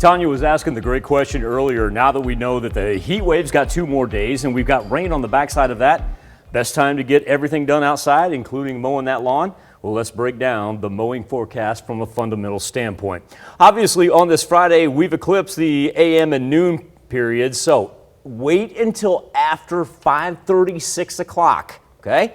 Tanya was asking the great question earlier. Now that we know that the heat wave's got 2 more days and we've got rain on the backside of that, best time to get everything done outside, including mowing that lawn? Well, let's break down the mowing forecast from a fundamental standpoint. Obviously, on this Friday, we've eclipsed the AM and noon periods, so wait until after 5:30, 6 o'clock, okay?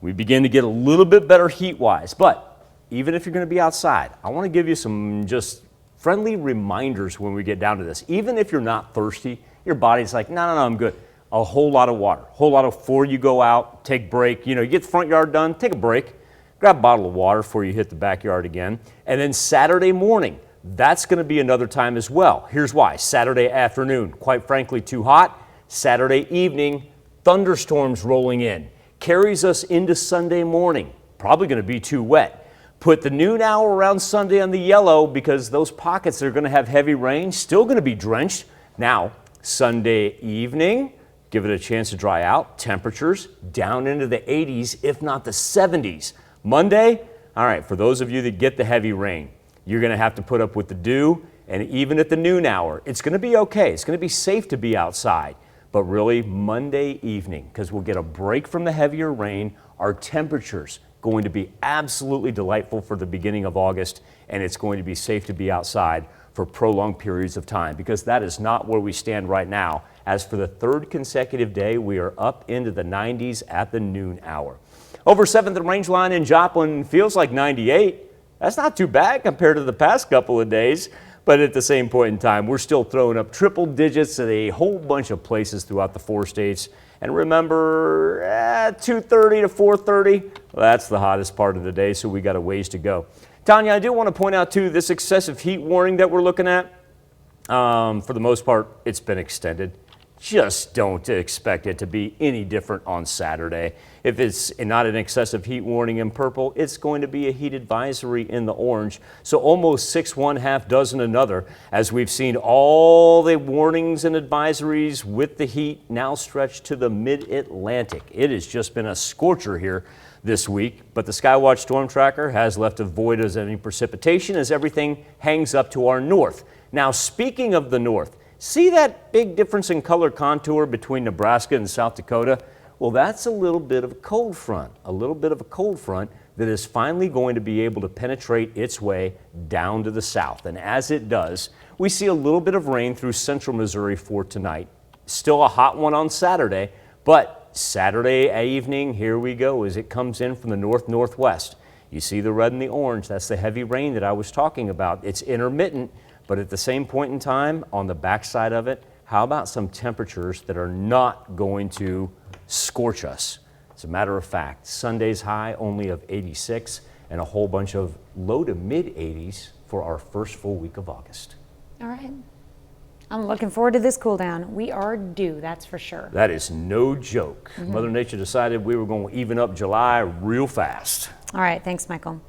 We begin to get a little bit better heat-wise, but even if you're going to be outside, I want to give you some just friendly reminders when we get down to this. Even if you're not thirsty, your body's like, no, I'm good. A whole lot of water, before you go out, take break. You get the front yard done, take a break, grab a bottle of water before you hit the backyard again. And then Saturday morning, that's going to be another time as well. Here's why. Saturday afternoon, quite frankly, too hot. Saturday evening, thunderstorms rolling in. Carries us into Sunday morning. Probably going to be too wet. Put the noon hour around Sunday on the yellow because those pockets that are going to have heavy rain, still going to be drenched. Now, Sunday evening, give it a chance to dry out. Temperatures down into the 80s, if not the 70s. Monday, all right, for those of you that get the heavy rain, you're going to have to put up with the dew. And even at the noon hour, it's going to be okay. It's going to be safe to be outside. But really, Monday evening, because we'll get a break from the heavier rain, our temperatures going to be absolutely delightful for the beginning of August, and it's going to be safe to be outside for prolonged periods of time, because that is not where we stand right now. As for the 3rd consecutive day, we are up into the 90s at the noon hour. Over 7th and Range Line in Joplin feels like 98. That's not too bad compared to the past couple of days, but at the same point in time, we're still throwing up triple digits at a whole bunch of places throughout the 4 states. And remember, 2:30 to 4:30, well, that's the hottest part of the day, so we got a ways to go. Tanya, I do want to point out, too, this excessive heat warning that we're looking at, for the most part, it's been extended. Just don't expect it to be any different on Saturday. If it's not an excessive heat warning in purple, it's going to be a heat advisory in the orange. So almost 6 1/2 dozen another, as we've seen all the warnings and advisories with the heat now stretched to the mid-Atlantic. It has just been a scorcher here this week, but the Skywatch Storm Tracker has left as void as any precipitation as everything hangs up to our north. Now, speaking of the north, see that big difference in color contour between Nebraska and South Dakota? Well, that's a little bit of a cold front, that is finally going to be able to penetrate its way down to the south. And as it does, we see a little bit of rain through central Missouri for tonight. Still a hot one on Saturday, but Saturday evening, here we go as it comes in from the north-northwest. You see the red and the orange, that's the heavy rain that I was talking about. It's intermittent, but at the same point in time, on the backside of it, how about some temperatures that are not going to scorch us? As a matter of fact, Sunday's high only of 86 and a whole bunch of low to mid 80s for our first full week of August. All right. I'm looking forward to this cool down. We are due, that's for sure. That is no joke. Mother Nature decided we were going to even up July real fast. All right, thanks, Michael.